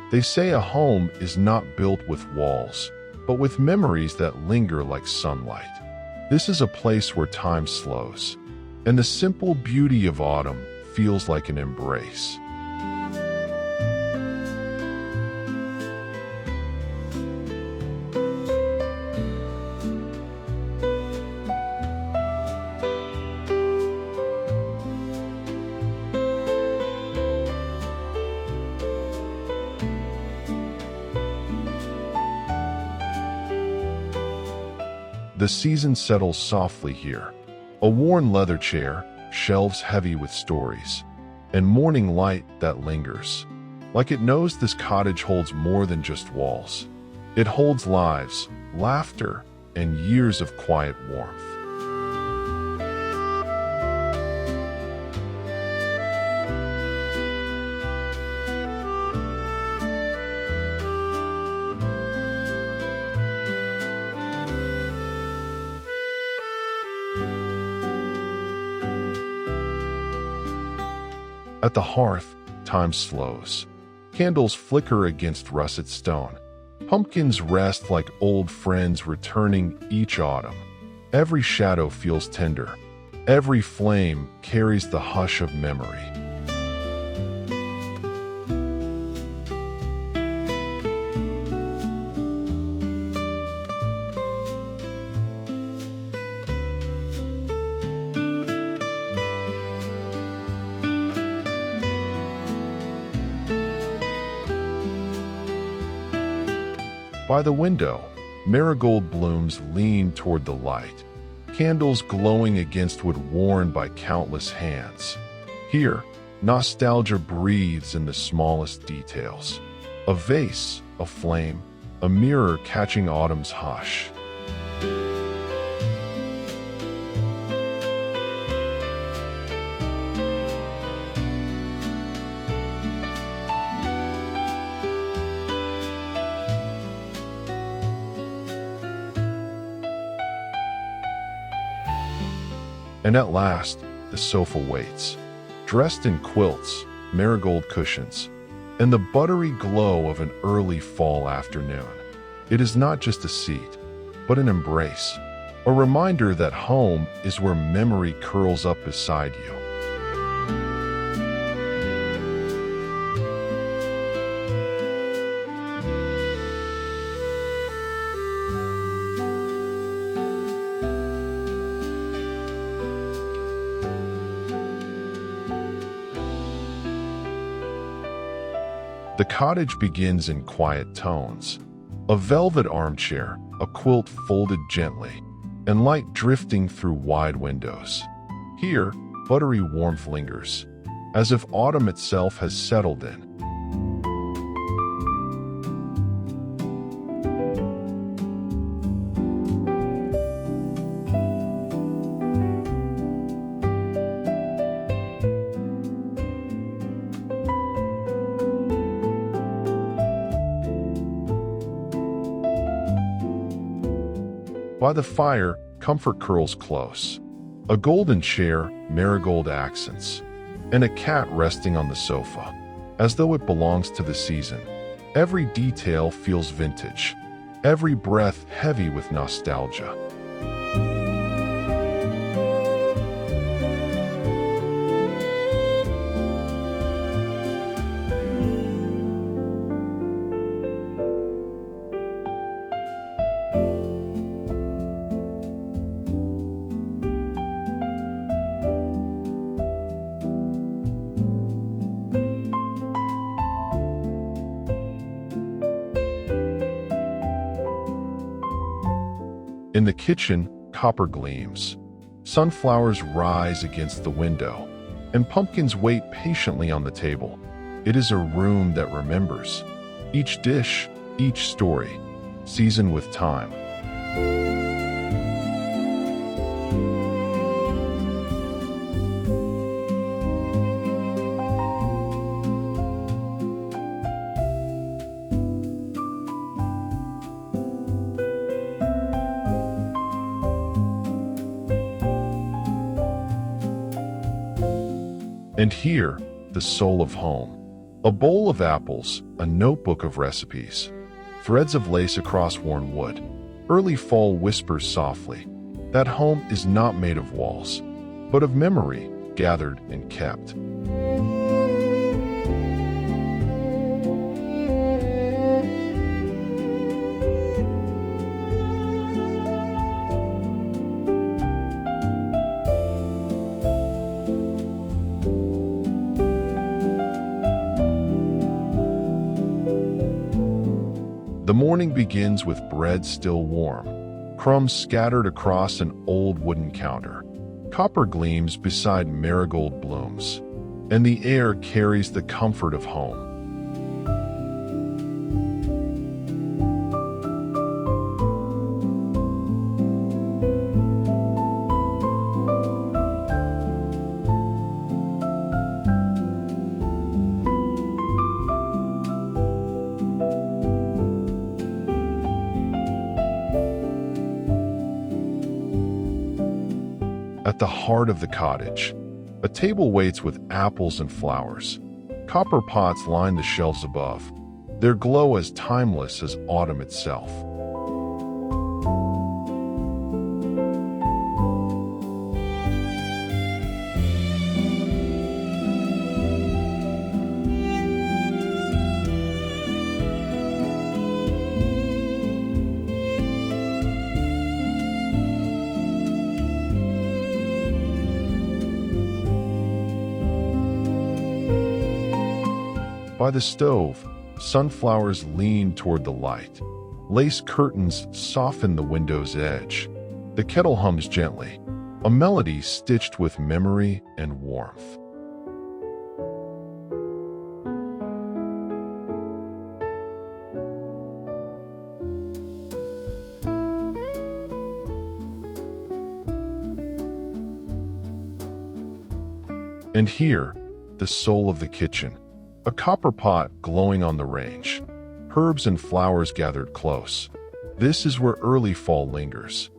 They say a home is not built with walls, but with memories that linger like sunlight. This is a place where time slows, and the simple beauty of autumn feels like an embrace. The season settles softly here. A worn leather chair, shelves heavy with stories, and morning light that lingers. Like it knows this cottage holds more than just walls. It holds lives, laughter, and years of quiet warmth. At the hearth, time slows. Candles flicker against russet stone. Pumpkins rest like old friends returning each autumn. Every shadow feels tender. Every flame carries the hush of memory. By the window, marigold blooms lean toward the light, candles glowing against wood worn by countless hands. Here, nostalgia breathes in the smallest details. A vase, a flame, a mirror catching autumn's hush. And at last, the sofa waits, dressed in quilts, marigold cushions, and the buttery glow of an early fall afternoon. It is not just a seat, but an embrace, a reminder that home is where memory curls up beside you. The cottage begins in quiet tones. A velvet armchair, a quilt folded gently, and light drifting through wide windows. Here, buttery warmth lingers, as if autumn itself has settled in. By the fire, comfort curls close. A golden chair, marigold accents, and a cat resting on the sofa, as though it belongs to the season. Every detail feels vintage, every breath heavy with nostalgia. In the kitchen, copper gleams. Sunflowers rise against the window, and pumpkins wait patiently on the table. It is a room that remembers. Each dish, each story, seasoned with time. And here, the soul of home, A bowl of apples, a notebook of recipes, threads of lace across worn wood. Early fall whispers softly. That home is not made of walls, but of memory, gathered and kept. The morning begins with bread still warm, crumbs scattered across an old wooden counter. Copper gleams beside marigold blooms, and the air carries the comfort of home. At the heart of the cottage, a table waits with apples and flowers. Copper pots line the shelves above, their glow as timeless as autumn itself. By the stove, sunflowers lean toward the light. Lace curtains soften the window's edge. The kettle hums gently, a melody stitched with memory and warmth. And here, the soul of the kitchen. A copper pot glowing on the range, herbs and flowers gathered close. This is where early fall lingers,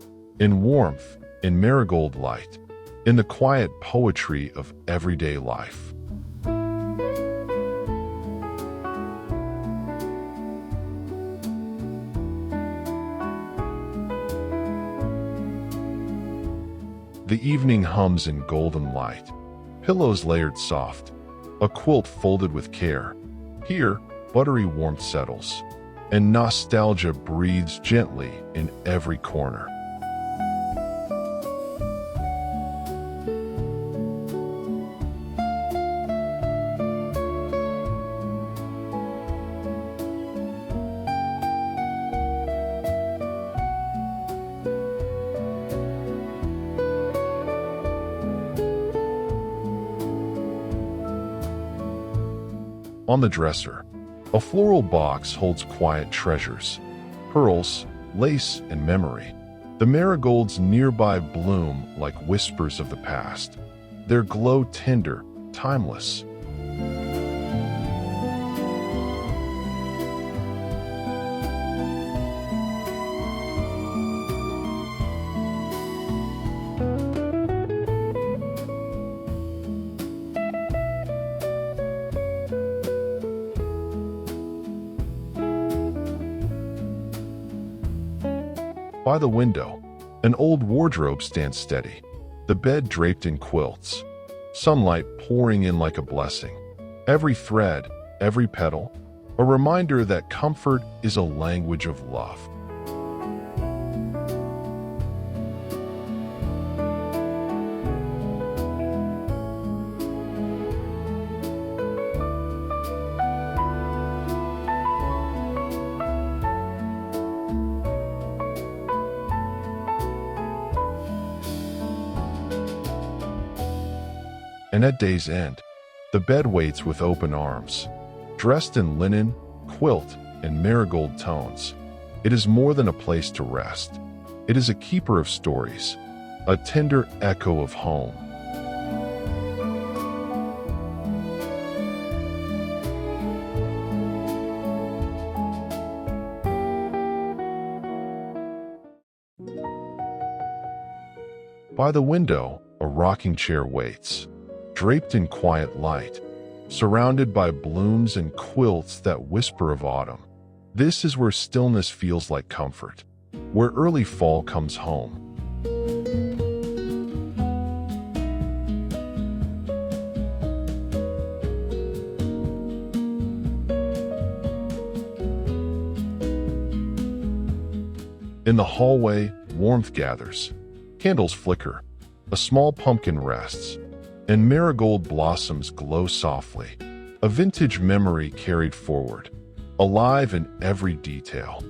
in warmth, in marigold light, in the quiet poetry of everyday life. The evening hums in golden light, pillows layered soft, a quilt folded with care. Here, buttery warmth settles, and nostalgia breathes gently in every corner. On the dresser, a floral box holds quiet treasures, pearls, lace, and memory. The marigolds nearby bloom like whispers of the past, their glow tender, timeless. By the window, an old wardrobe stands steady, the bed draped in quilts, sunlight pouring in like a blessing. Every thread, every petal, a reminder that comfort is a language of love. And at day's end, the bed waits with open arms, dressed in linen, quilt, and marigold tones. It is more than a place to rest. It is a keeper of stories, a tender echo of home. By the window, a rocking chair waits, draped in quiet light. surrounded by blooms and quilts that whisper of autumn. This is where stillness feels like comfort, where early fall comes home. In the hallway, warmth gathers. Candles flicker. A small pumpkin rests, and marigold blossoms glow softly. A vintage memory carried forward, alive in every detail.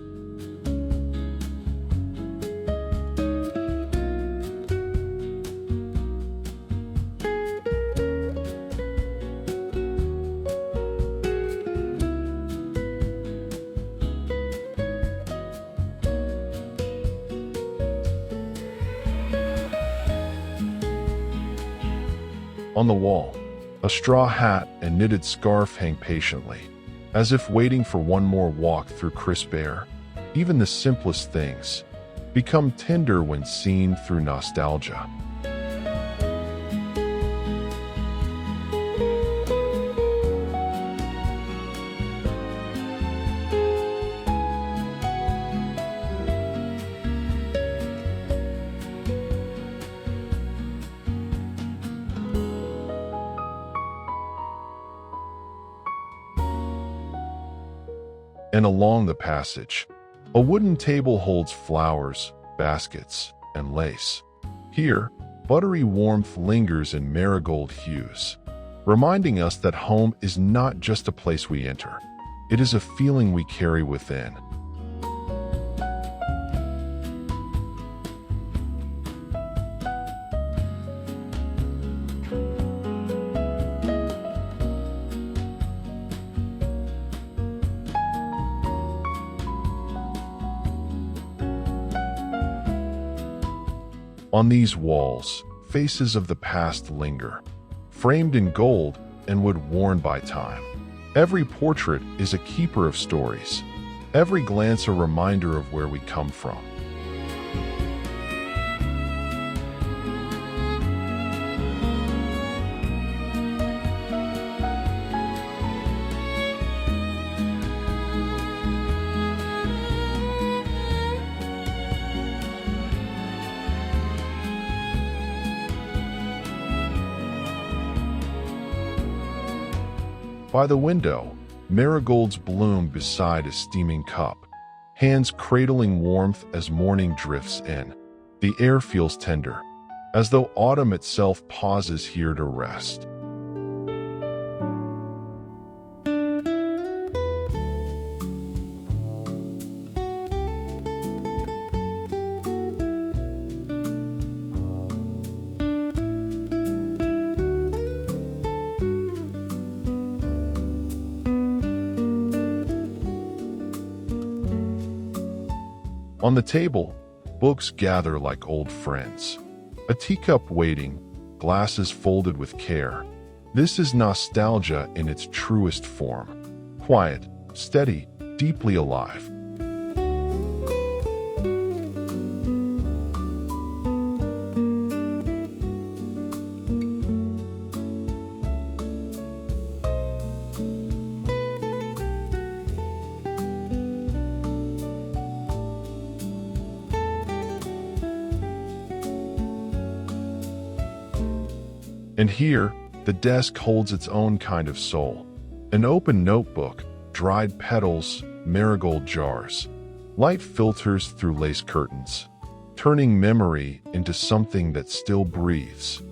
On the wall, a straw hat and knitted scarf hang patiently, as if waiting for one more walk through crisp air. Even the simplest things become tender when seen through nostalgia. And along the passage, a wooden table holds flowers, baskets, and lace. Here, buttery warmth lingers in marigold hues, reminding us that home is not just a place we enter. It is a feeling we carry within. On these walls, faces of the past linger, framed in gold and wood worn by time. Every portrait is a keeper of stories, every glance a reminder of where we come from. By the window, marigolds bloom beside a steaming cup, hands cradling warmth as morning drifts in. The air feels tender, as though autumn itself pauses here to rest. On the table, books gather like old friends. A teacup waiting, glasses folded with care. This is nostalgia in its truest form. Quiet, steady, deeply alive. And here, the desk holds its own kind of soul. An open notebook, dried petals, marigold jars. Light filters through lace curtains, turning memory into something that still breathes.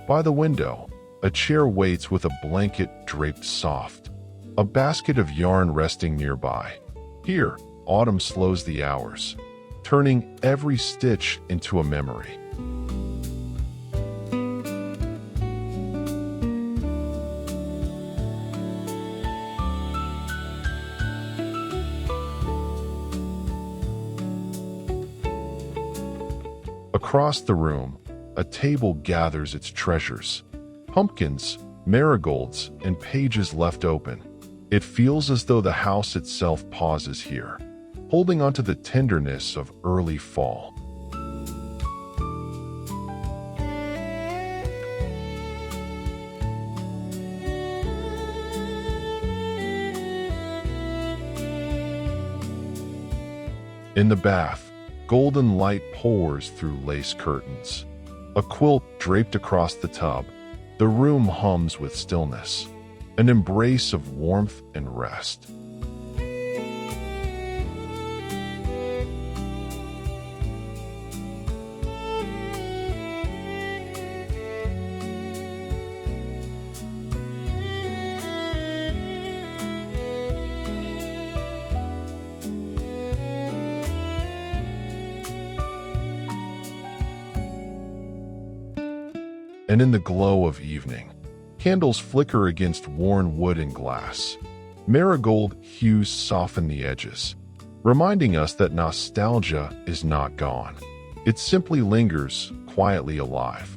By the window, a chair waits with a blanket draped soft, a basket of yarn resting nearby. Here, autumn slows the hours, turning every stitch into a memory. Across the room, a table gathers its treasures. Pumpkins, marigolds, and pages left open. It feels as though the house itself pauses here, holding onto the tenderness of early fall. In the bath, golden light pours through lace curtains. A quilt draped across the tub, the room hums with stillness, an embrace of warmth and rest. And in the glow of evening, candles flicker against worn wood and glass. Marigold hues soften the edges, reminding us that nostalgia is not gone. It simply lingers, quietly alive.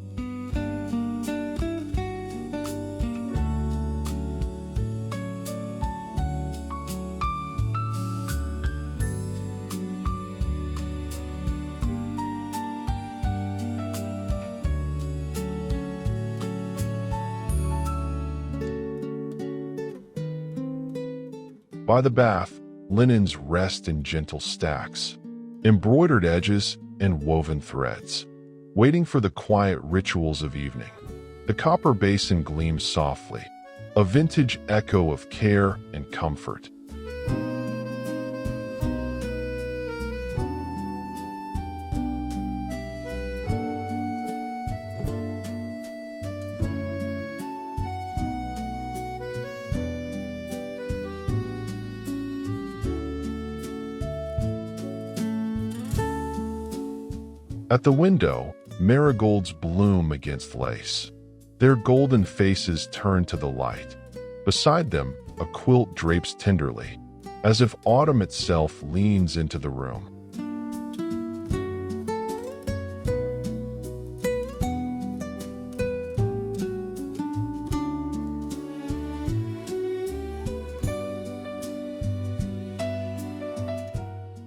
By the bath, linens rest in gentle stacks, embroidered edges and woven threads, waiting for the quiet rituals of evening. The copper basin gleams softly, a vintage echo of care and comfort. At the window, marigolds bloom against lace. Their golden faces turn to the light. Beside them, a quilt drapes tenderly, as if autumn itself leans into the room.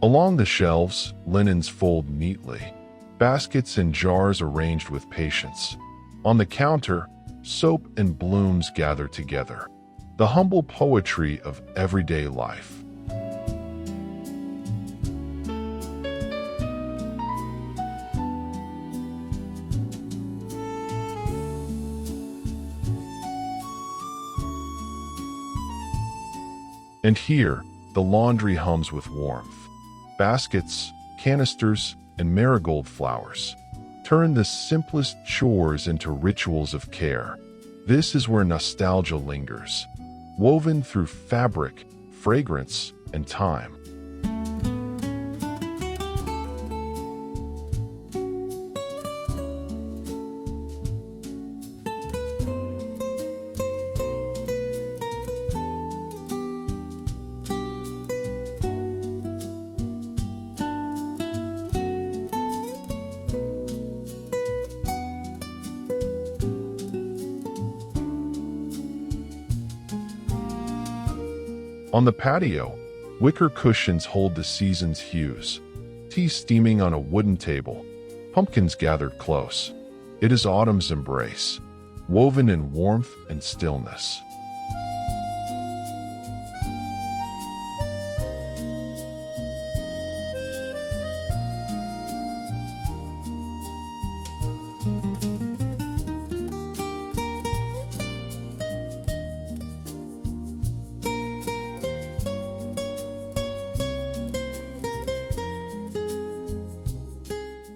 Along the shelves, linens fold neatly, baskets and jars arranged with patience. On the counter, soap and blooms gather together, the humble poetry of everyday life. And here, the laundry hums with warmth. Baskets, canisters, and marigold flowers turn the simplest chores into rituals of care. This is where nostalgia lingers, woven through fabric, fragrance, and time. On the patio, wicker cushions hold the season's hues. Tea steaming on a wooden table, pumpkins gathered close. It is autumn's embrace, woven in warmth and stillness.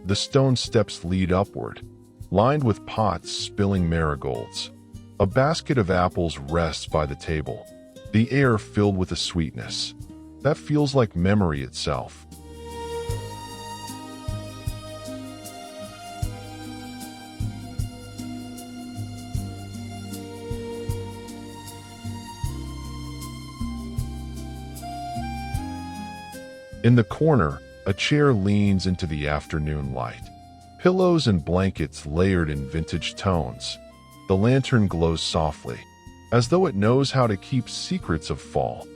The stone steps lead upward, lined with pots spilling marigolds. A basket of apples rests by the table, the air filled with a sweetness that feels like memory itself. In the corner, a chair leans into the afternoon light. Pillows and blankets layered in vintage tones. The lantern glows softly, as though it knows how to keep secrets of fall.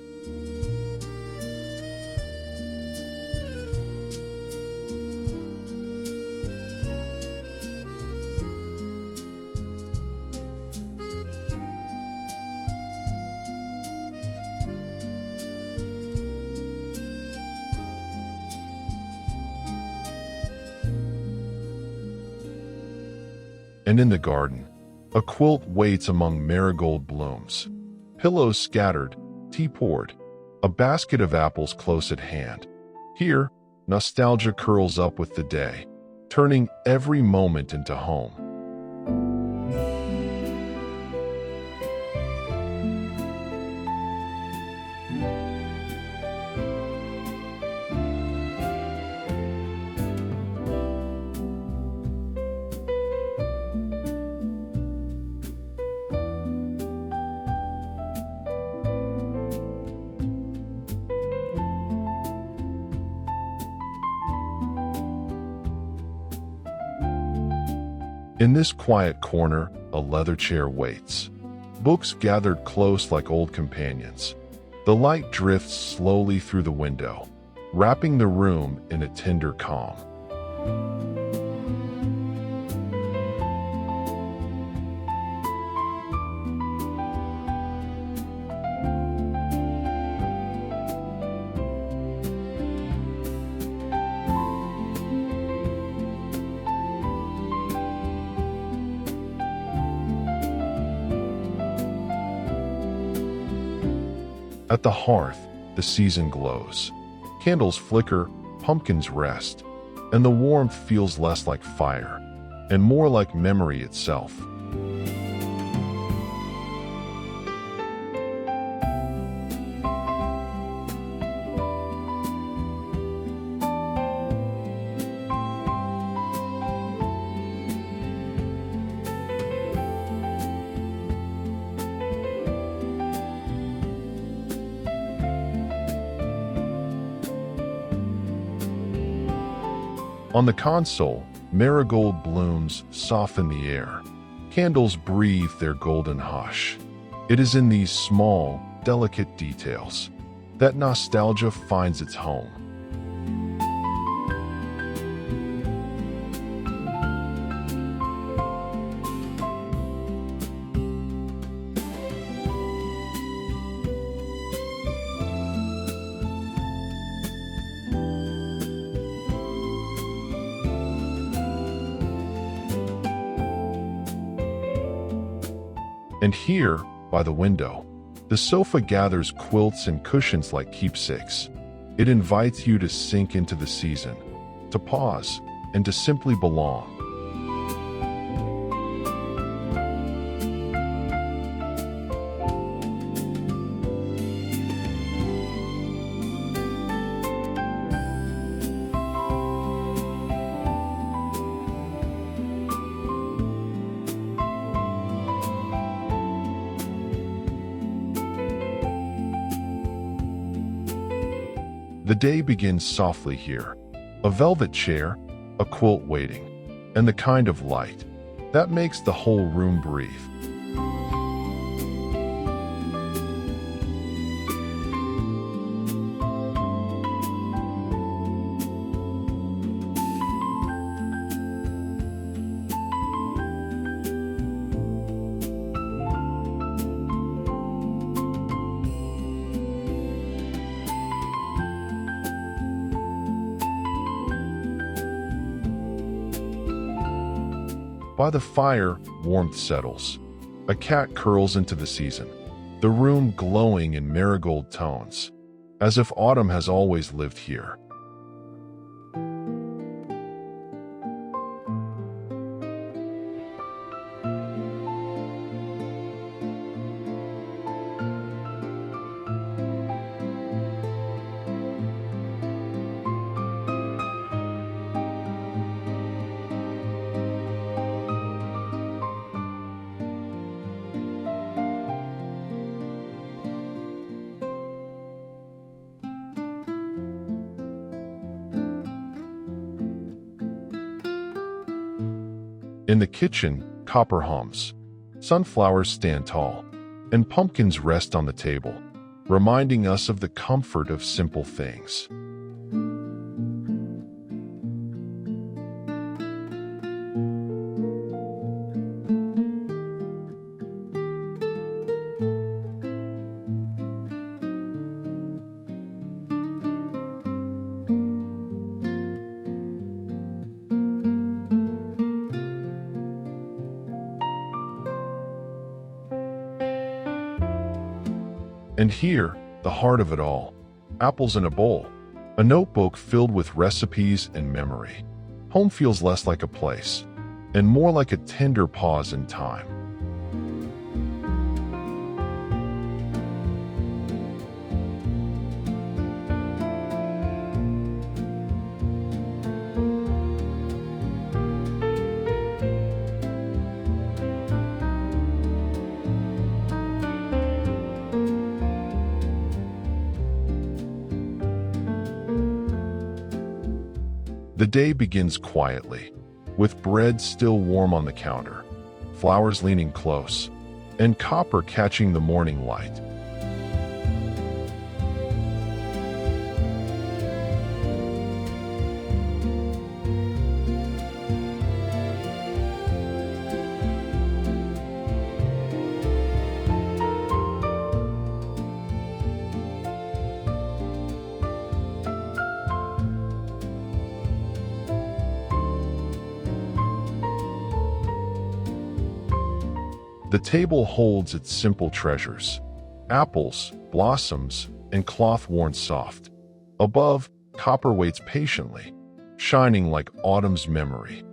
And in the garden, a quilt waits among marigold blooms. Pillows scattered, tea poured, a basket of apples close at hand. Here, nostalgia curls up with the day, turning every moment into home. In this quiet corner, a leather chair waits. Books gathered close like old companions. The light drifts slowly through the window, wrapping the room in a tender calm. At the hearth, the season glows. Candles flicker, pumpkins rest, and the warmth feels less like fire and more like memory itself. On the console, marigold blooms soften the air. Candles breathe their golden hush. It is in these small, delicate details that nostalgia finds its home. And here, by the window, the sofa gathers quilts and cushions like keepsakes. It invites you to sink into the season, to pause, and to simply belong. The day begins softly here. A velvet chair, a quilt waiting, and the kind of light that makes the whole room breathe. By the fire, warmth settles. A cat curls into the season, the room glowing in marigold tones, as if autumn has always lived here. In the kitchen, copper hums. Sunflowers stand tall, and pumpkins rest on the table, reminding us of the comfort of simple things. And here, the heart of it all, apples in a bowl, a notebook filled with recipes and memory. Home feels less like a place, and more like a tender pause in time. The day begins quietly, with bread still warm on the counter, flowers leaning close, and copper catching the morning light. The table holds its simple treasures: apples, blossoms, and cloth worn soft. Above, copper waits patiently, shining like autumn's memory.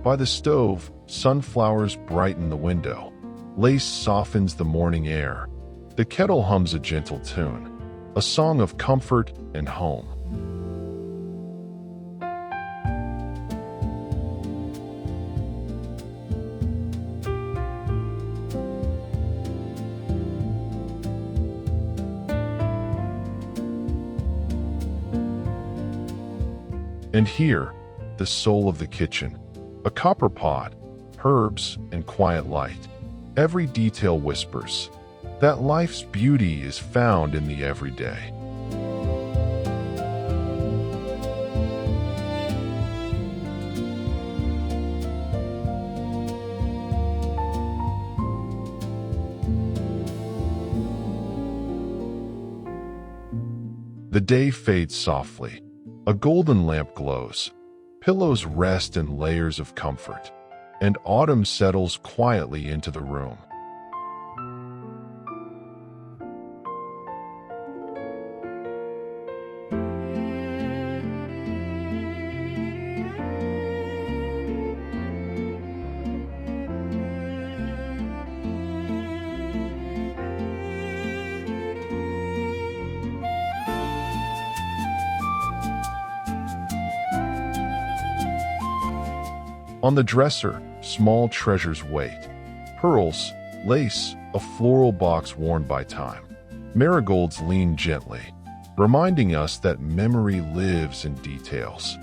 By the stove, sunflowers brighten the window. Lace softens the morning air. The kettle hums a gentle tune, a song of comfort and home. And here, the soul of the kitchen. A copper pot, herbs, and quiet light. Every detail whispers that life's beauty is found in the everyday. The day fades softly. A golden lamp glows. Pillows rest in layers of comfort, and autumn settles quietly into the room. On the dresser, small treasures wait. Pearls, lace, a floral box worn by time. Marigolds lean gently, reminding us that memory lives in details.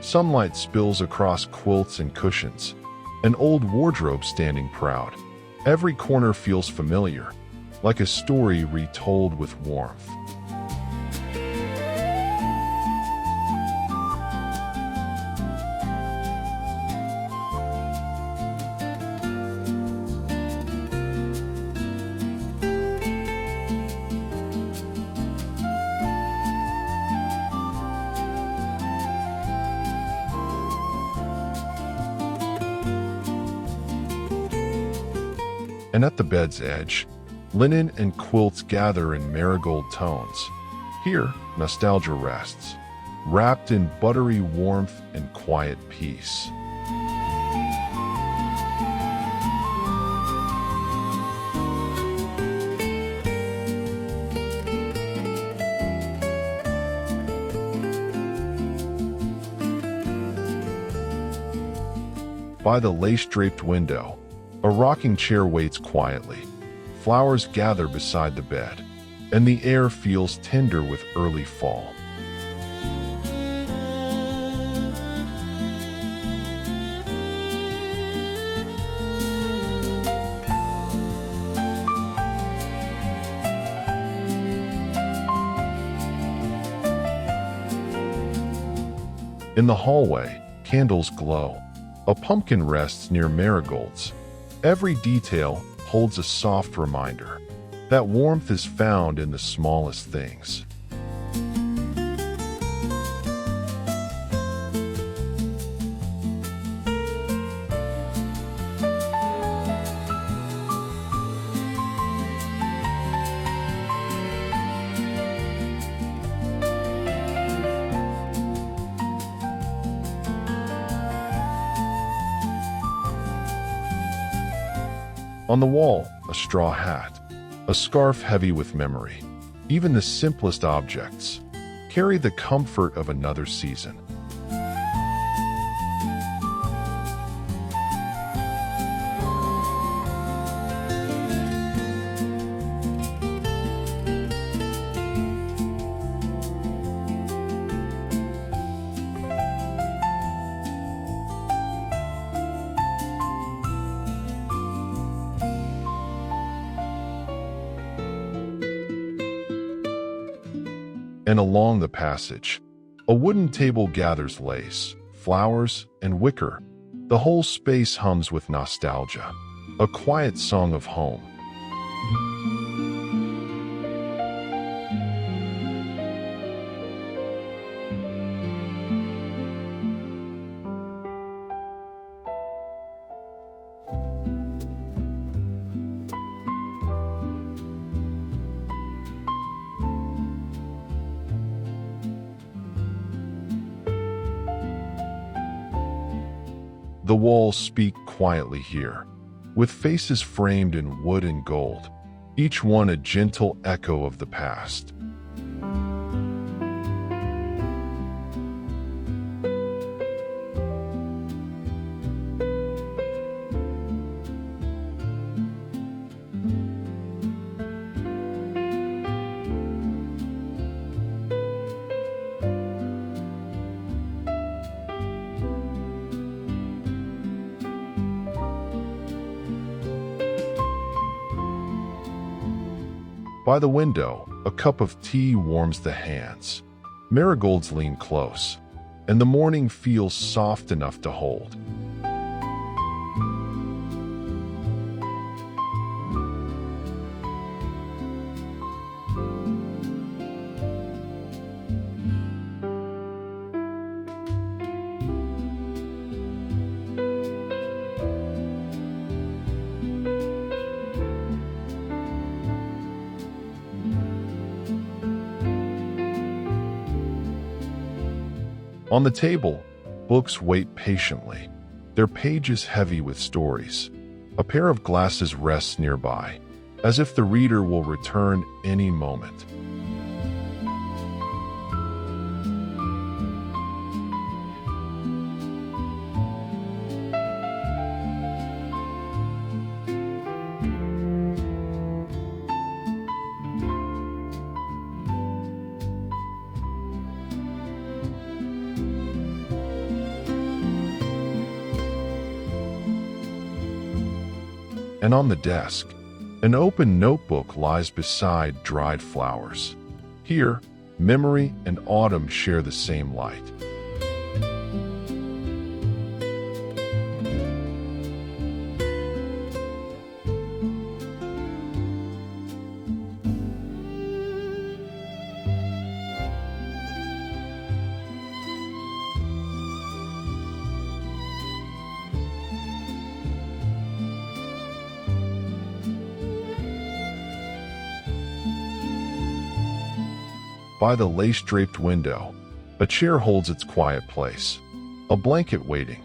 Sunlight spills across quilts and cushions, an old wardrobe standing proud. Every corner feels familiar, like a story retold with warmth. And at the bed's edge, linen and quilts gather in marigold tones. Here, nostalgia rests, wrapped in buttery warmth and quiet peace. By the lace-draped window, a rocking chair waits quietly. Flowers gather beside the bed, and the air feels tender with early fall. In the hallway, candles glow. A pumpkin rests near marigolds. Every detail holds a soft reminder that warmth is found in the smallest things. On the wall, a straw hat, a scarf heavy with memory. Even the simplest objects carry the comfort of another season. And along the passage, a wooden table gathers lace, flowers, and wicker. The whole space hums with nostalgia, a quiet song of home. The walls speak quietly here, with faces framed in wood and gold, each one a gentle echo of the past. By the window, a cup of tea warms the hands. Marigolds lean close, and the morning feels soft enough to hold. On the table, books wait patiently, their pages heavy with stories. A pair of glasses rests nearby, as if the reader will return any moment. And on the desk, an open notebook lies beside dried flowers. Here, memory and autumn share the same light. By the lace-draped window, a chair holds its quiet place. A blanket waiting,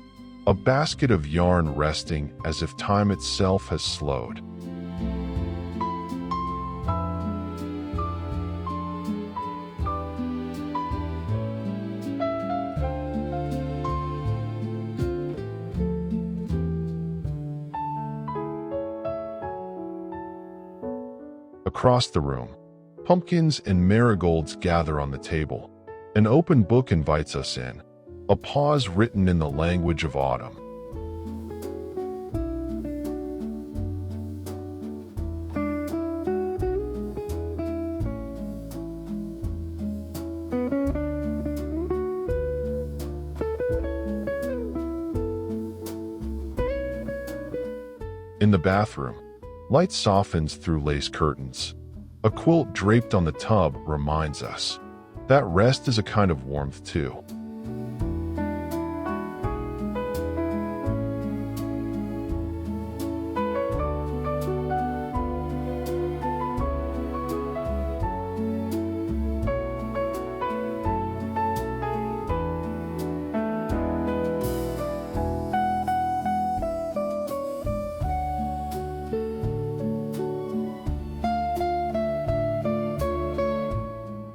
a basket of yarn resting as if time itself has slowed. Across the room, pumpkins and marigolds gather on the table. An open book invites us in, a pause written in the language of autumn. In the bathroom, light softens through lace curtains. A quilt draped on the tub reminds us that rest is a kind of warmth too.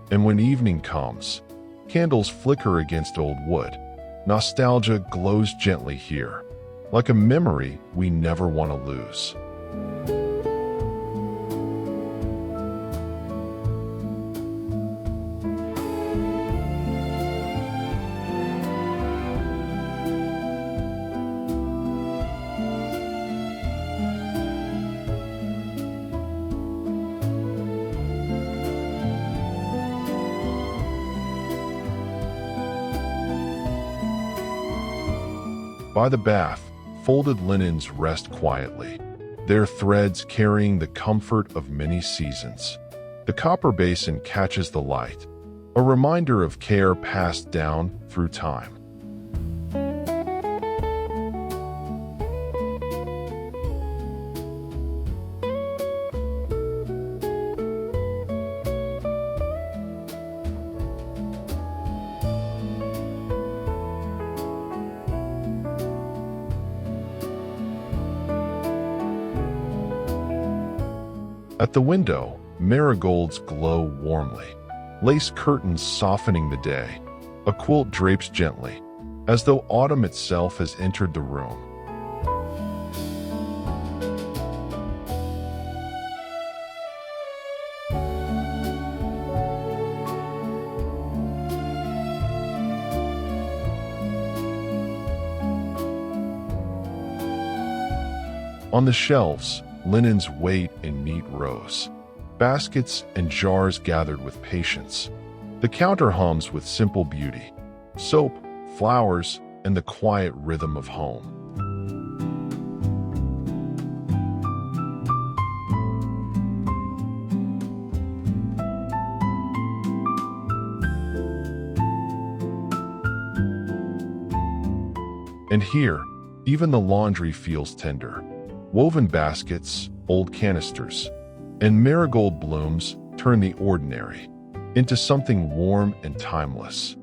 And when evening comes, candles flicker against old wood. Nostalgia glows gently here, like a memory we never want to lose. By the bath, folded linens rest quietly, their threads carrying the comfort of many seasons. The copper basin catches the light, a reminder of care passed down through time. At the window, marigolds glow warmly, lace curtains softening the day. A quilt drapes gently, as though autumn itself has entered the room. On the shelves, linens wait in neat rows, baskets and jars gathered with patience. The counter hums with simple beauty, soap, flowers, and the quiet rhythm of home. And here, even the laundry feels tender. Woven baskets, old canisters, and marigold blooms turn the ordinary into something warm and timeless.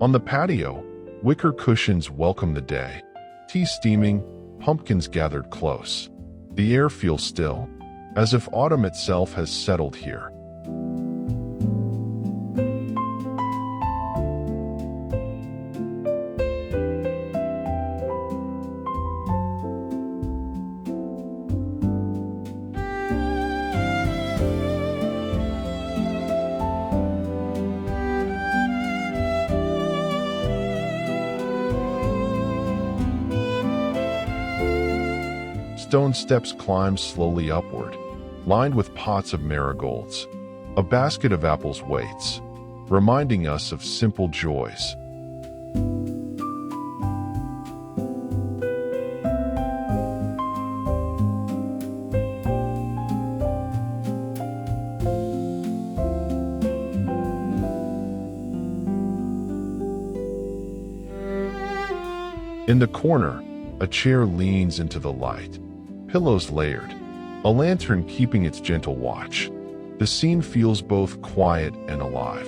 On the patio, wicker cushions welcome the day. Tea steaming, pumpkins gathered close. The air feels still, as if autumn itself has settled here. Stone steps climb slowly upward, lined with pots of marigolds. A basket of apples waits, reminding us of simple joys. In the corner, a chair leans into the light, pillows layered, a lantern keeping its gentle watch. The scene feels both quiet and alive.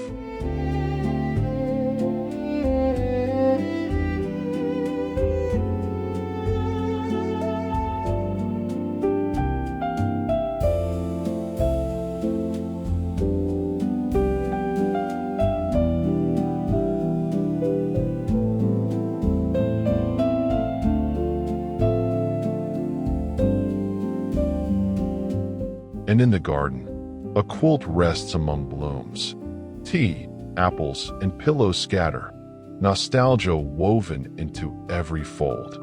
And in the garden, a quilt rests among blooms. Tea, apples, and pillows scatter, nostalgia woven into every fold.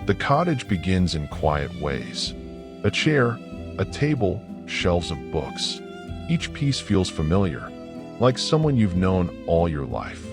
The cottage begins in quiet ways. A chair, a table, shelves of books. Each piece feels familiar, like someone you've known all your life.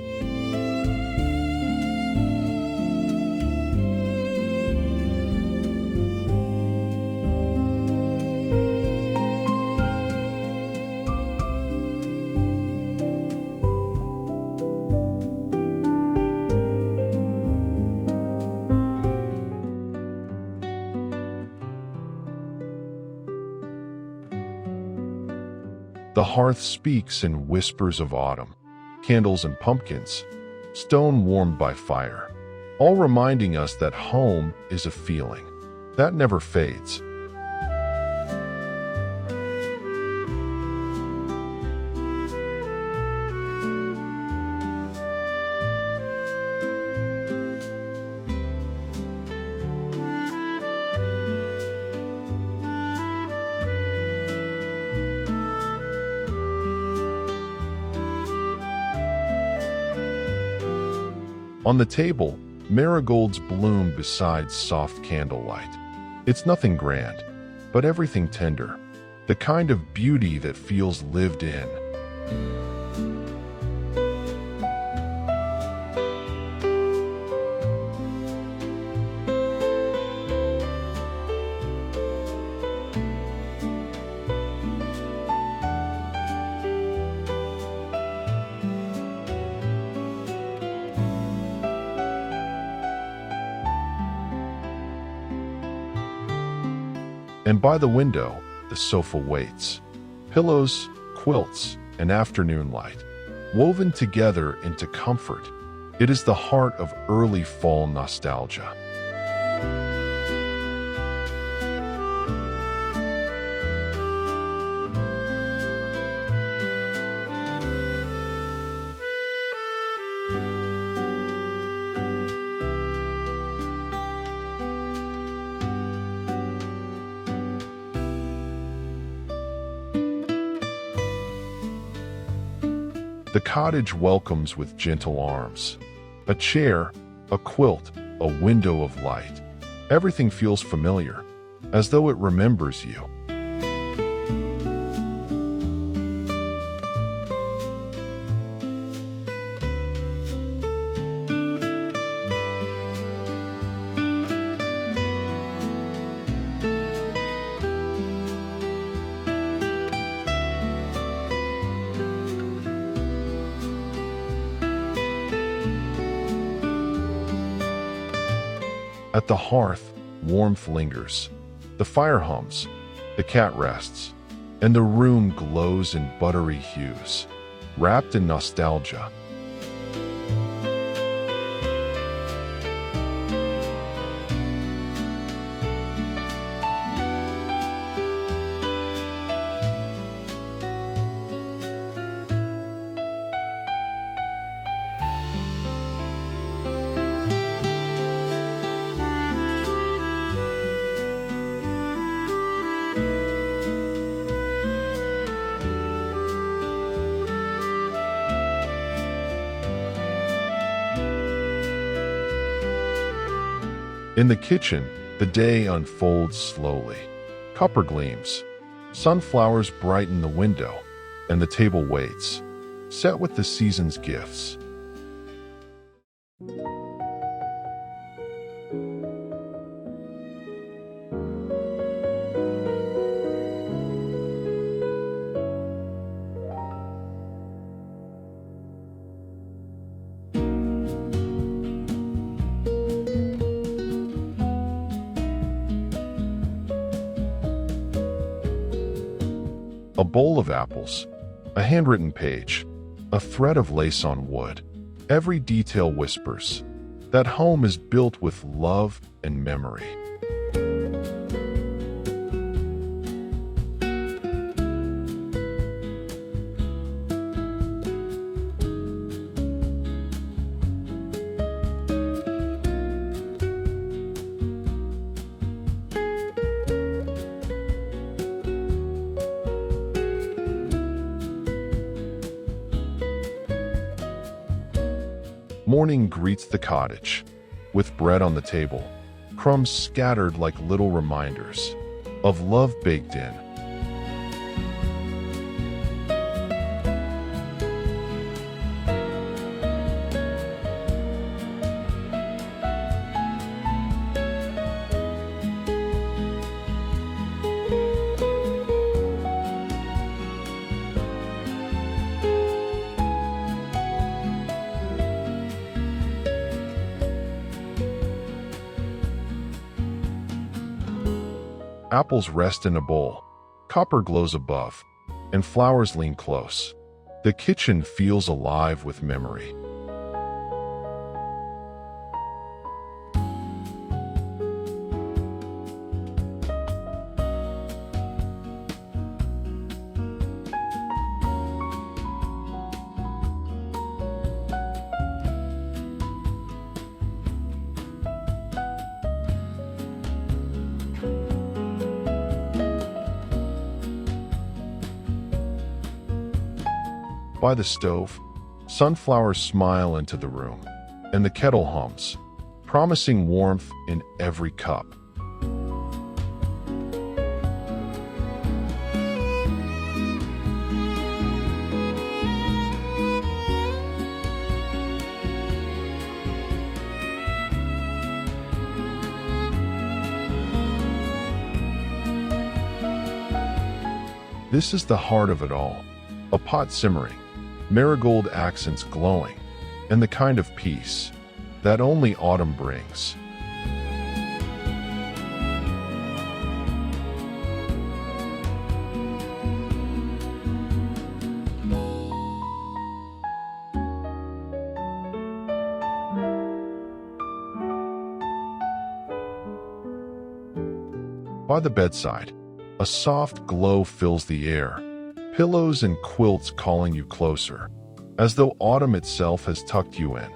The hearth speaks in whispers of autumn, candles and pumpkins, stone warmed by fire, all reminding us that home is a feeling that never fades. On the table, marigolds bloom beside soft candlelight. It's nothing grand, but everything tender, the kind of beauty that feels lived in. And by the window, the sofa waits. Pillows, quilts, and afternoon light, woven together into comfort. It is the heart of early fall nostalgia. The cottage welcomes with gentle arms. A chair, a quilt, a window of light. Everything feels familiar, as though it remembers you. At the hearth, warmth lingers. The fire hums, the cat rests, and the room glows in buttery hues, wrapped in nostalgia. In the kitchen, the day unfolds slowly. Copper gleams. Sunflowers brighten the window, and the table waits, set with the season's gifts. A bowl of apples, a handwritten page, a thread of lace on wood. Every detail whispers that home is built with love and memory. Morning greets the cottage, with bread on the table, crumbs scattered like little reminders of love baked in. Apples rest in a bowl, copper glows above, and flowers lean close. The kitchen feels alive with memory. By the stove, sunflowers smile into the room, and the kettle hums, promising warmth in every cup. This is the heart of it all, a pot simmering, marigold accents glowing, and the kind of peace that only autumn brings. By the bedside, a soft glow fills the air, pillows and quilts calling you closer, as though autumn itself has tucked you in.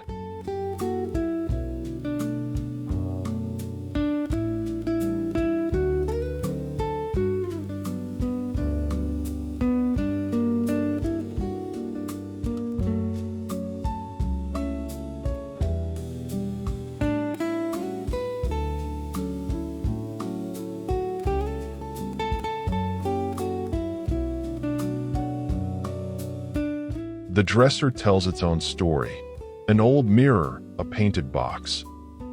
The dresser tells its own story, an old mirror, a painted box,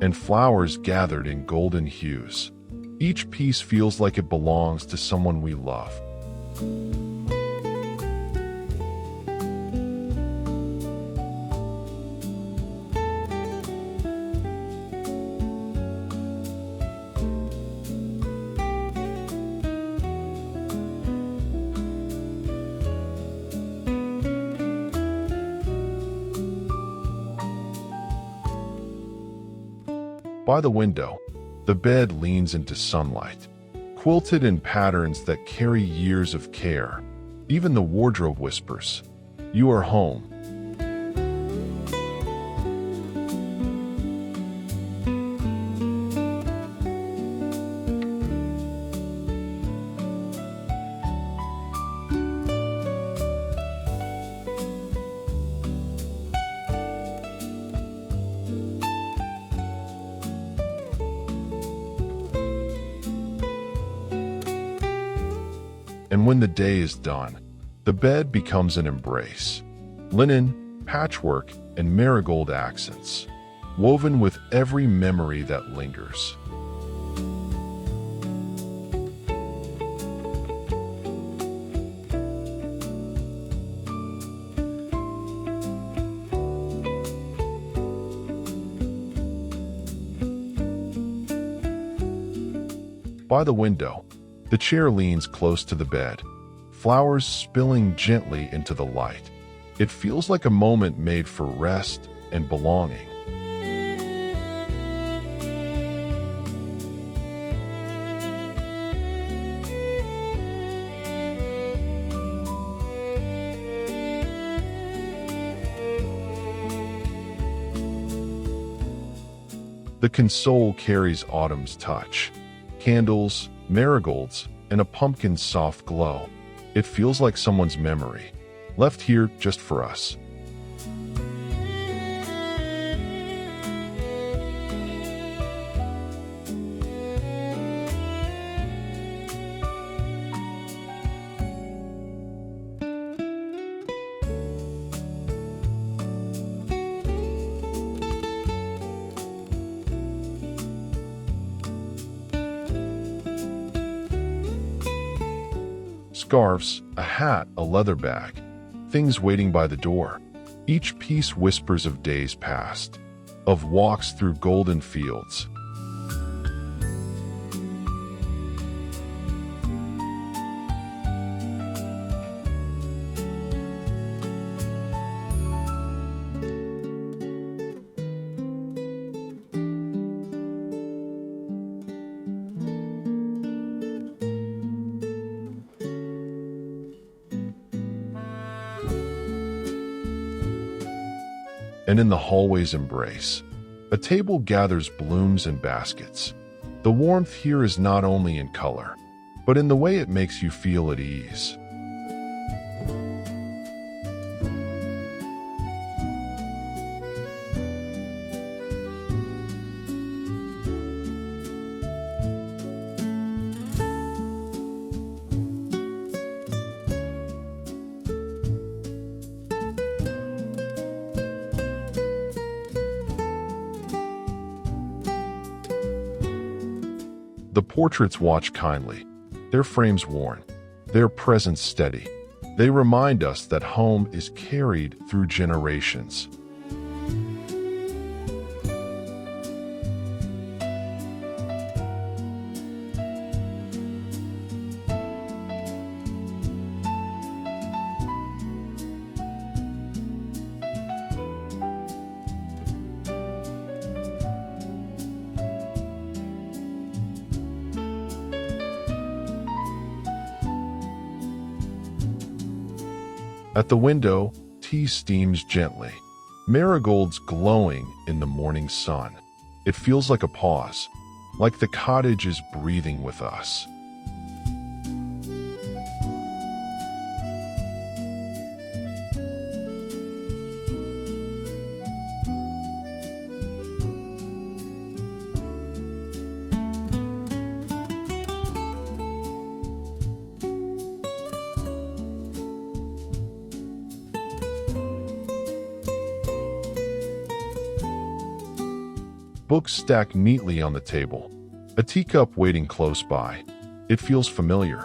and flowers gathered in golden hues. Each piece feels like it belongs to someone we love. By the window, the bed leans into sunlight, quilted in patterns that carry years of care. Even the wardrobe whispers, "You are home." And when the day is done, the bed becomes an embrace. Linen, patchwork, and marigold accents, woven with every memory that lingers. By the window, the chair leans close to the bed, flowers spilling gently into the light. It feels like a moment made for rest and belonging. The console carries autumn's touch. Candles, marigolds, and a pumpkin's soft glow. It feels like someone's memory, left here just for us. Scarves, a hat, a leather bag, things waiting by the door. Each piece whispers of days past, of walks through golden fields. And in the hallway's embrace, a table gathers blooms and baskets. The warmth here is not only in color, but in the way it makes you feel at ease. The portraits watch kindly, their frames worn, their presence steady. They remind us that home is carried through generations. At the window, tea steams gently, marigolds glowing in the morning sun. It feels like a pause, like the cottage is breathing with us. Books stacked neatly on the table, a teacup waiting close by. It feels familiar,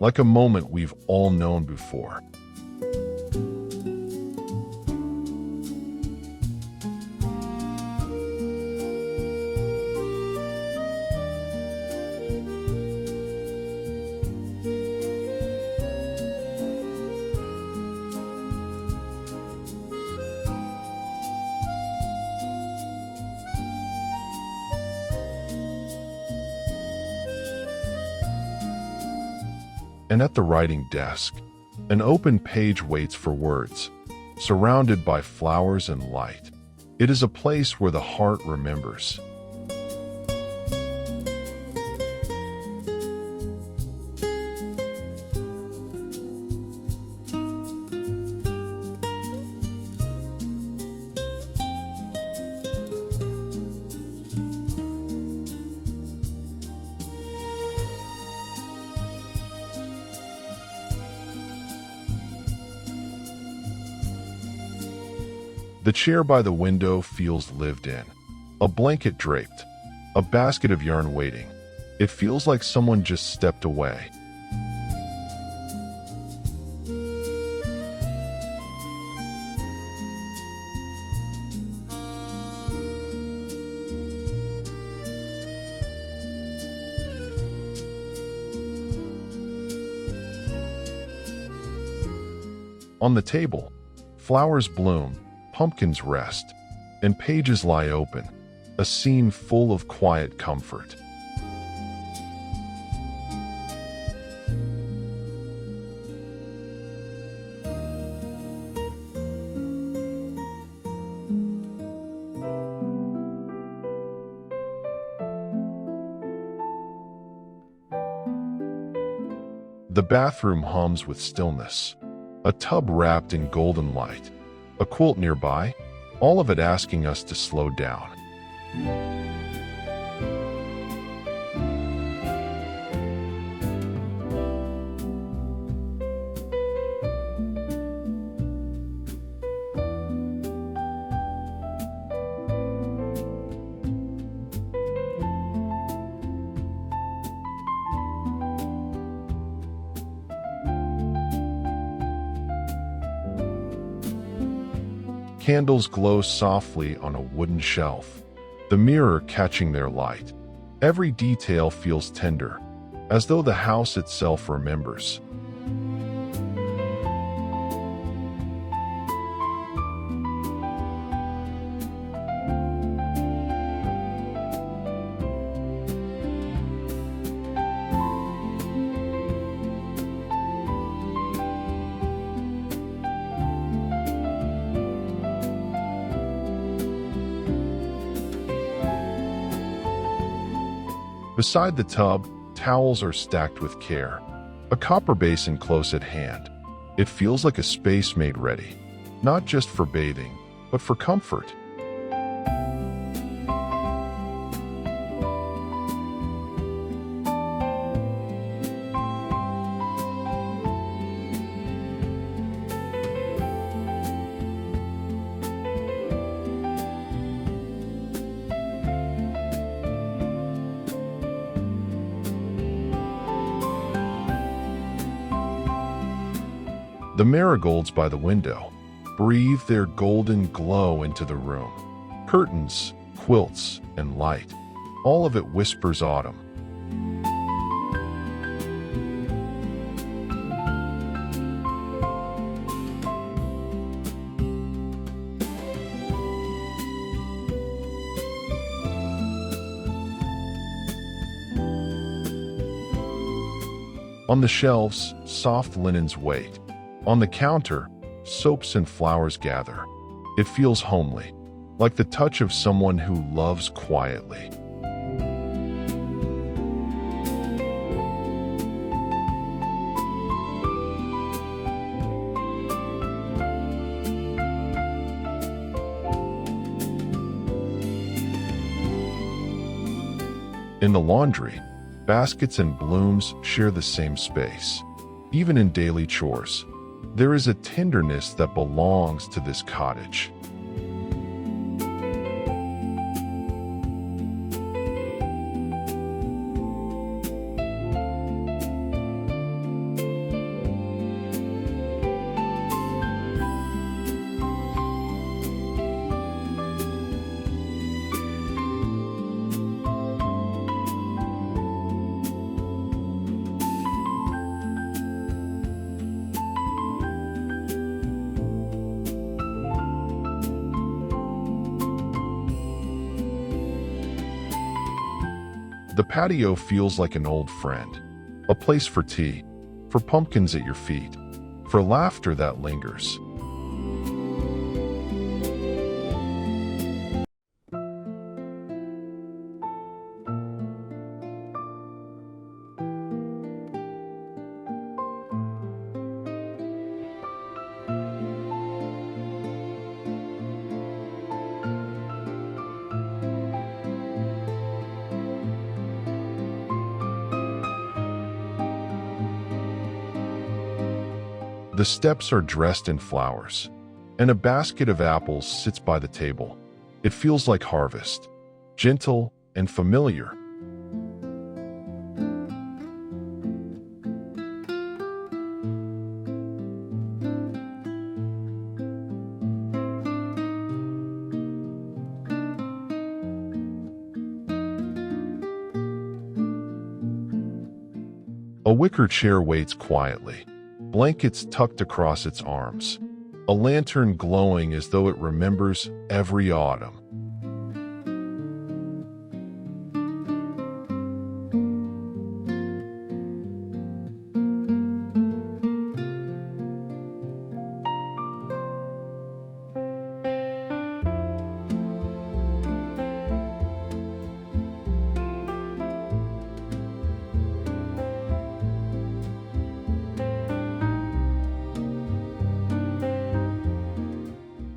like a moment we've all known before. And at the writing desk, an open page waits for words, surrounded by flowers and light. It is a place where the heart remembers. The chair by the window feels lived in. A blanket draped. A basket of yarn waiting. It feels like someone just stepped away. On the table, flowers bloom, pumpkins rest, and pages lie open, a scene full of quiet comfort. The bathroom hums with stillness. A tub wrapped in golden light, a quilt nearby, all of it asking us to slow down. Candles glow softly on a wooden shelf, the mirror catching their light. Every detail feels tender, as though the house itself remembers. Beside the tub, towels are stacked with care. A copper basin close at hand. It feels like a space made ready, not just for bathing, but for comfort. The marigolds by the window breathe their golden glow into the room. Curtains, quilts, and light. All of it whispers autumn. On the shelves, soft linens wait. On the counter, soaps and flowers gather. It feels homely, like the touch of someone who loves quietly. In the laundry, baskets and blooms share the same space. Even in daily chores, there is a tenderness that belongs to this cottage. The patio feels like an old friend, a place for tea, for pumpkins at your feet, for laughter that lingers. The steps are dressed in flowers, and a basket of apples sits by the table. It feels like harvest, gentle and familiar. A wicker chair waits quietly, blankets tucked across its arms, a lantern glowing as though it remembers every autumn.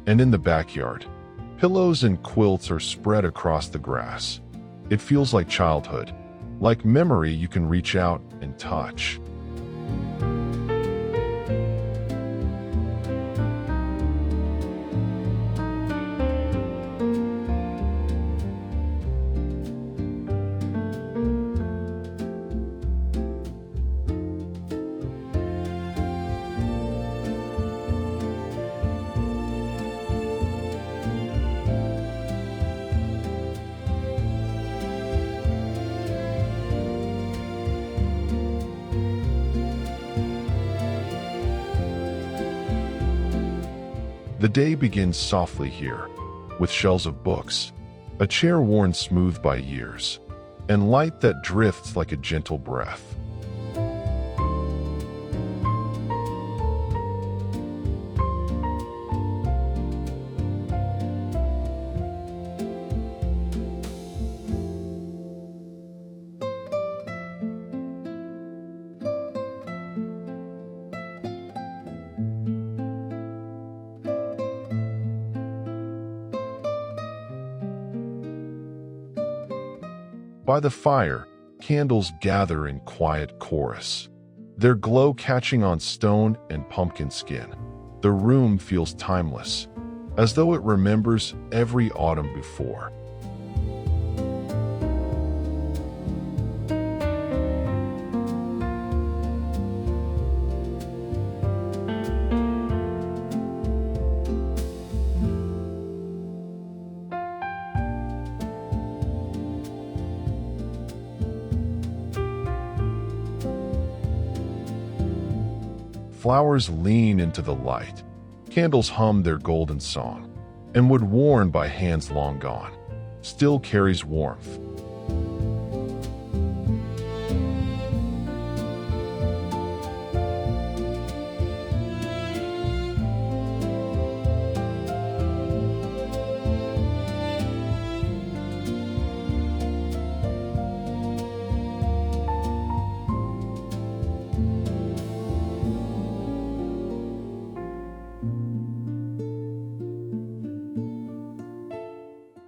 And in the backyard, pillows and quilts are spread across the grass. It feels like childhood, like memory you can reach out and touch. The day begins softly here, with shelves of books, a chair worn smooth by years, and light that drifts like a gentle breath. By the fire, candles gather in quiet chorus, their glow catching on stone and pumpkin skin. The room feels timeless, as though it remembers every autumn before. Flowers lean into the light, candles hum their golden song, and wood worn by hands long gone still carries warmth.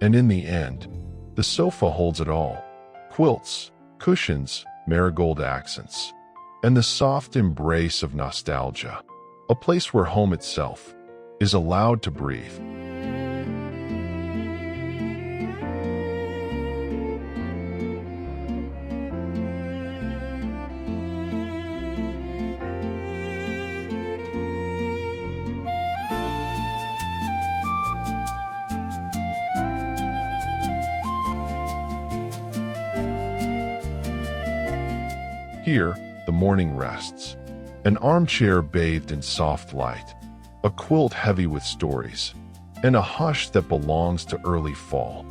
And in the end, the sofa holds it all: quilts, cushions, marigold accents, and the soft embrace of nostalgia, a place where home itself is allowed to breathe. Here, the morning rests, an armchair bathed in soft light, a quilt heavy with stories, and a hush that belongs to early fall.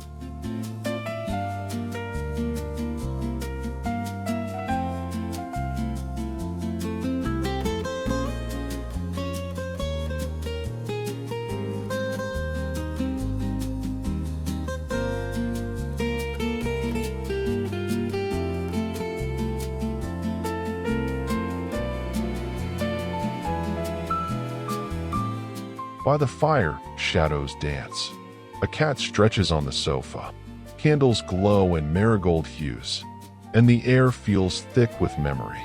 By the fire, shadows dance. A cat stretches on the sofa. Candles glow in marigold hues, and the air feels thick with memory.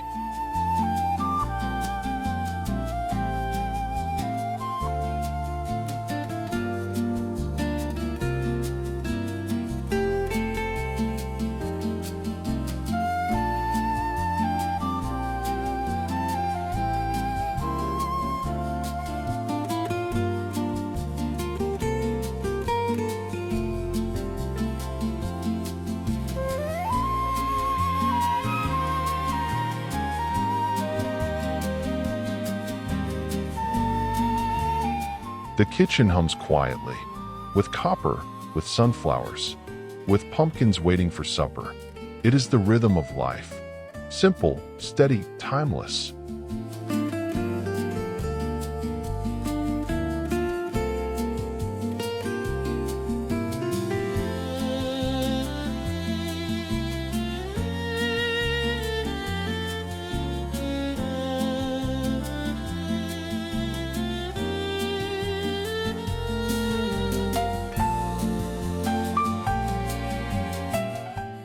The kitchen hums quietly, with copper, with sunflowers, with pumpkins waiting for supper. It is the rhythm of life. Simple, steady, timeless.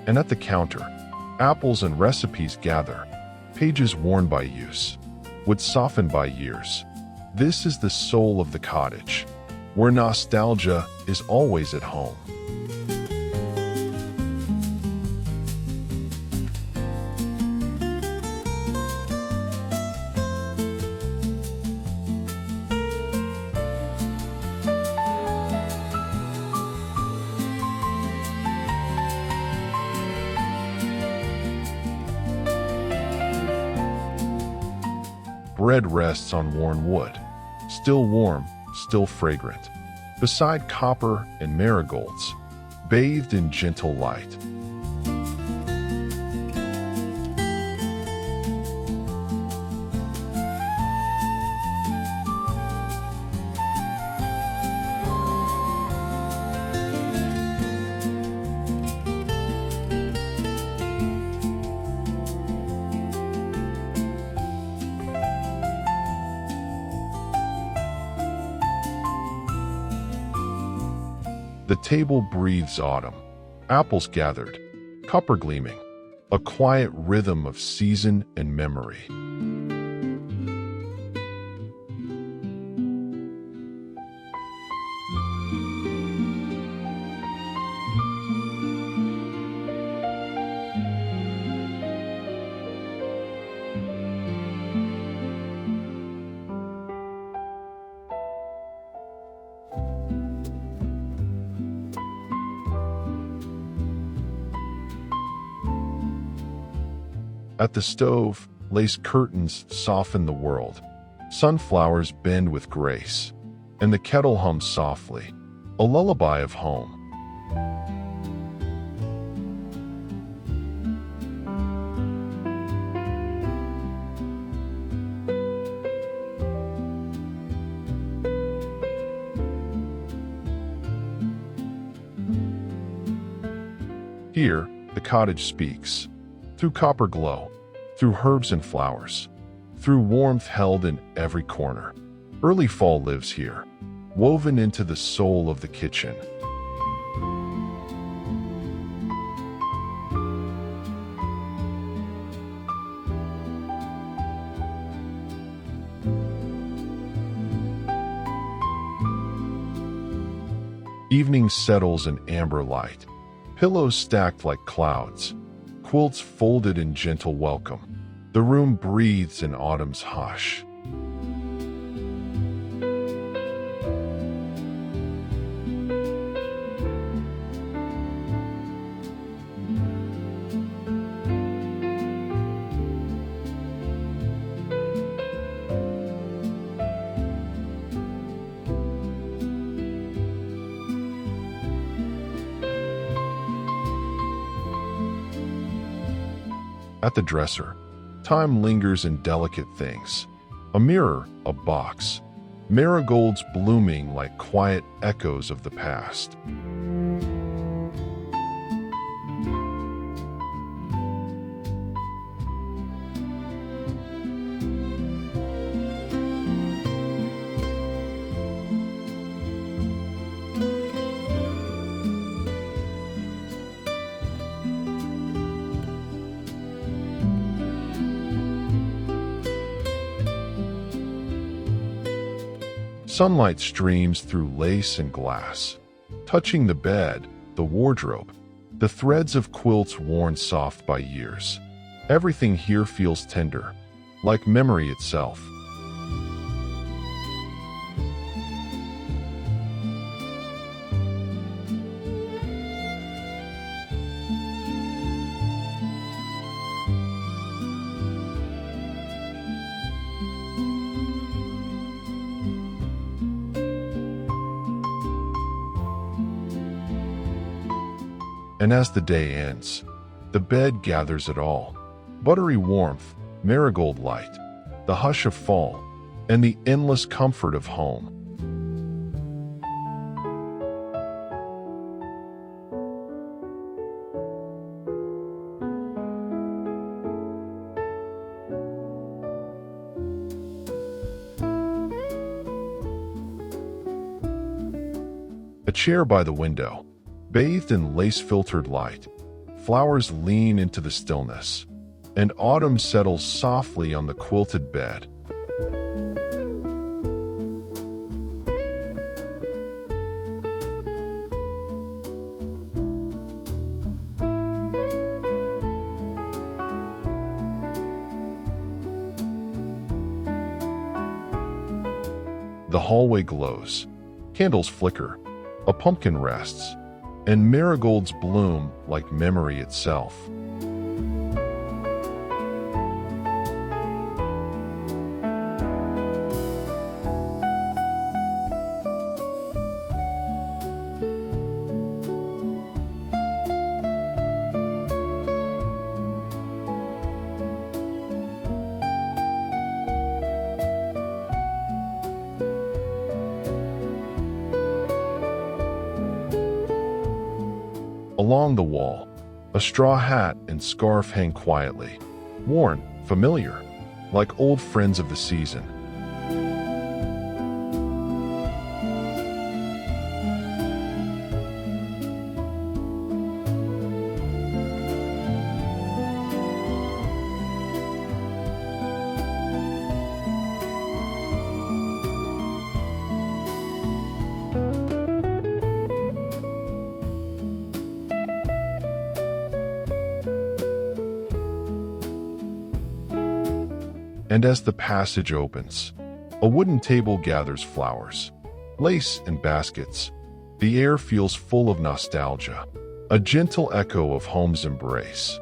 And at the counter, apples and recipes gather, pages worn by use, wood softened by years. This is the soul of the cottage, where nostalgia is always at home. Bread rests on worn wood, still warm, still fragrant, beside copper and marigolds, bathed in gentle light. The table breathes autumn, apples gathered, copper gleaming, a quiet rhythm of season and memory. At the stove, lace curtains soften the world. Sunflowers bend with grace, and the kettle hums softly, a lullaby of home. Here, the cottage speaks. Through copper glow, through herbs and flowers, through warmth held in every corner. Early fall lives here, woven into the soul of the kitchen. Evening settles in amber light, pillows stacked like clouds, quilts folded in gentle welcome. The room breathes in autumn's hush. At the dresser, time lingers in delicate things. A mirror, a box, marigolds blooming like quiet echoes of the past. Sunlight streams through lace and glass, touching the bed, the wardrobe, the threads of quilts worn soft by years. Everything here feels tender, like memory itself. And as the day ends, the bed gathers it all. Buttery warmth, marigold light, the hush of fall, and the endless comfort of home. A chair by the window, bathed in lace-filtered light. Flowers lean into the stillness, and autumn settles softly on the quilted bed. The hallway glows, candles flicker, a pumpkin rests, and marigolds bloom like memory itself. Along the wall, a straw hat and scarf hang quietly, worn, familiar, like old friends of the season. And as the passage opens, a wooden table gathers flowers, lace, and baskets. The air feels full of nostalgia, a gentle echo of home's embrace.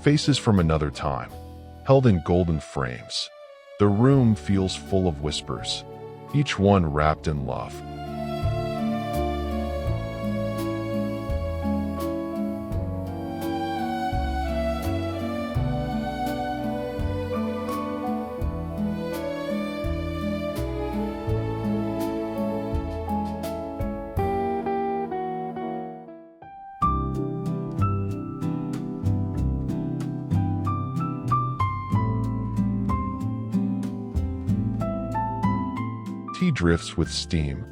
Faces from another time, held in golden frames. The room feels full of whispers, each one wrapped in love. Tea drifts with steam,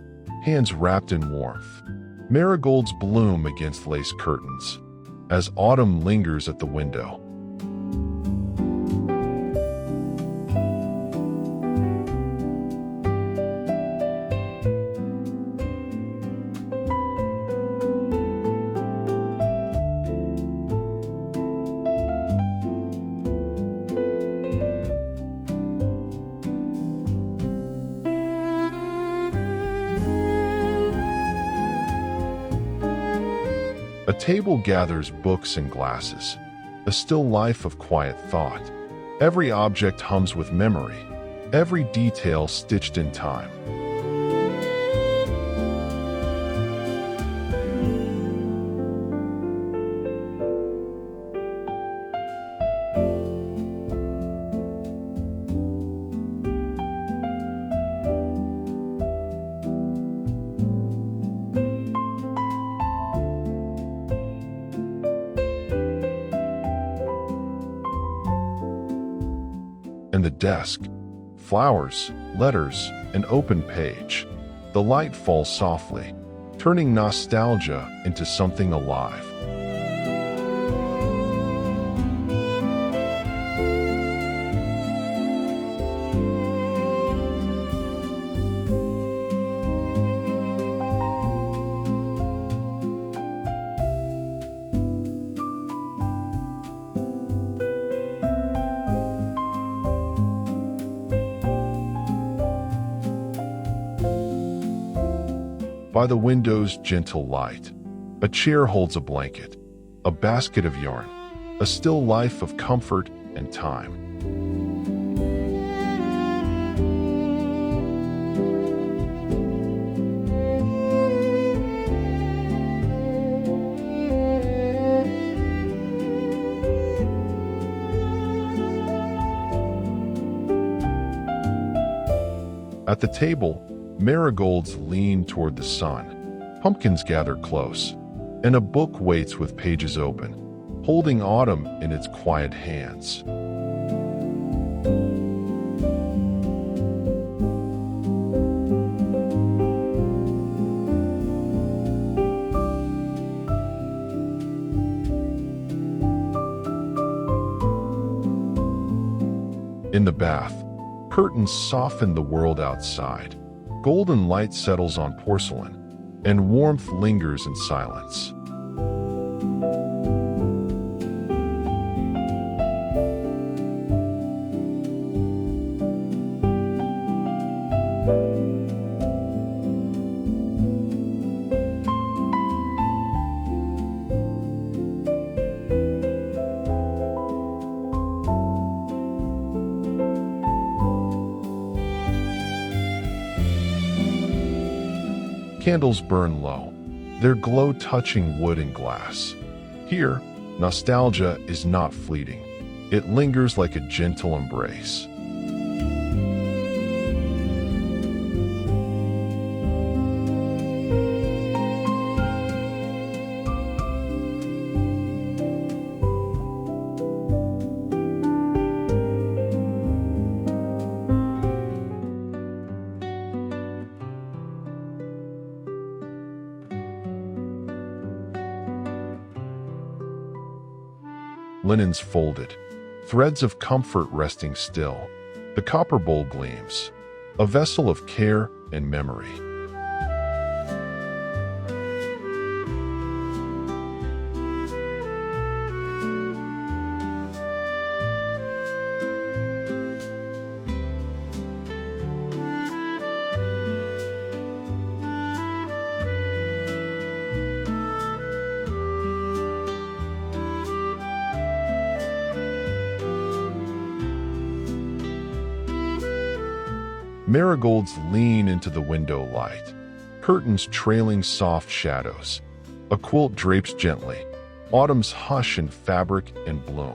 hands wrapped in warmth. Marigolds bloom against lace curtains as autumn lingers at the window. A table gathers books and glasses, a still life of quiet thought. Every object hums with memory, every detail stitched in time. And the desk, flowers, letters, an open page. The light falls softly, turning nostalgia into something alive. By the window's gentle light, a chair holds a blanket, a basket of yarn, a still life of comfort and time. At the table, marigolds lean toward the sun, pumpkins gather close, and a book waits with pages open, holding autumn in its quiet hands. In the bath, curtains soften the world outside. Golden light settles on porcelain, and warmth lingers in silence. Candles burn low, their glow touching wood and glass. Here, nostalgia is not fleeting. It lingers like a gentle embrace. Linens folded, threads of comfort resting still. The copper bowl gleams, a vessel of care and memory. Marigolds lean into the window light, curtains trailing soft shadows. A quilt drapes gently, autumn's hush in fabric and bloom.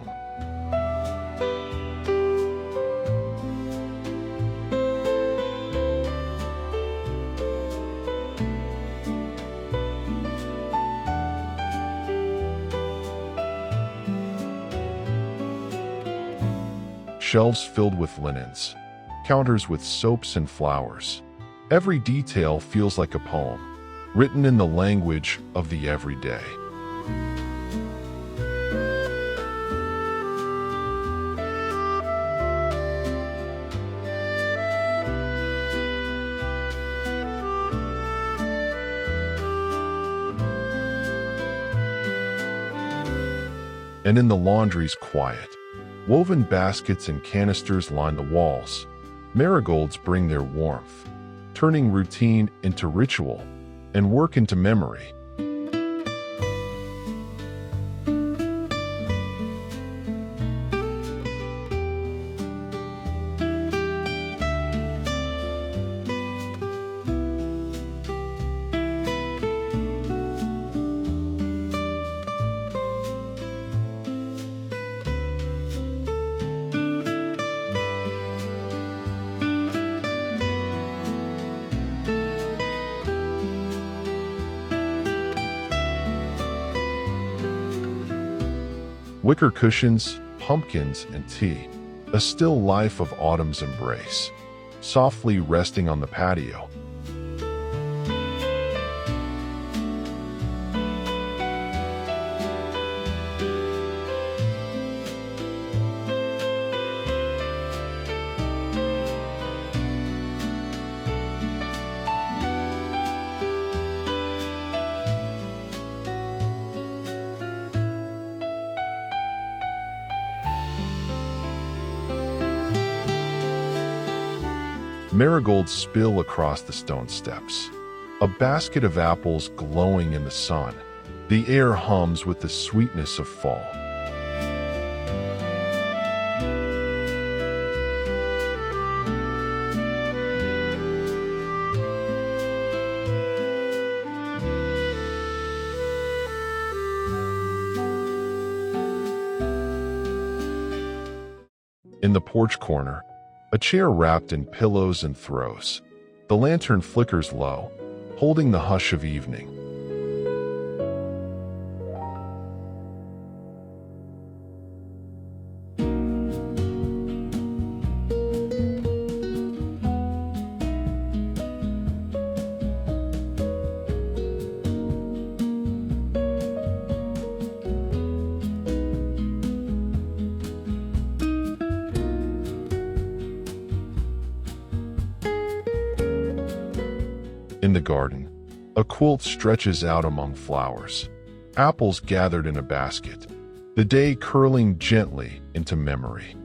Shelves filled with linens, counters with soaps and flowers. Every detail feels like a poem, written in the language of the everyday. And in the laundry's quiet, woven baskets and canisters line the walls. Marigolds bring their warmth, turning routine into ritual and work into memory. Wicker cushions, pumpkins, and tea, a still life of autumn's embrace, softly resting on the patio. Marigolds spill across the stone steps, a basket of apples glowing in the sun. The air hums with the sweetness of fall. In the porch corner, a chair wrapped in pillows and throws. The lantern flickers low, holding the hush of evening. In the garden, a quilt stretches out among flowers, apples gathered in a basket, the day curling gently into memory.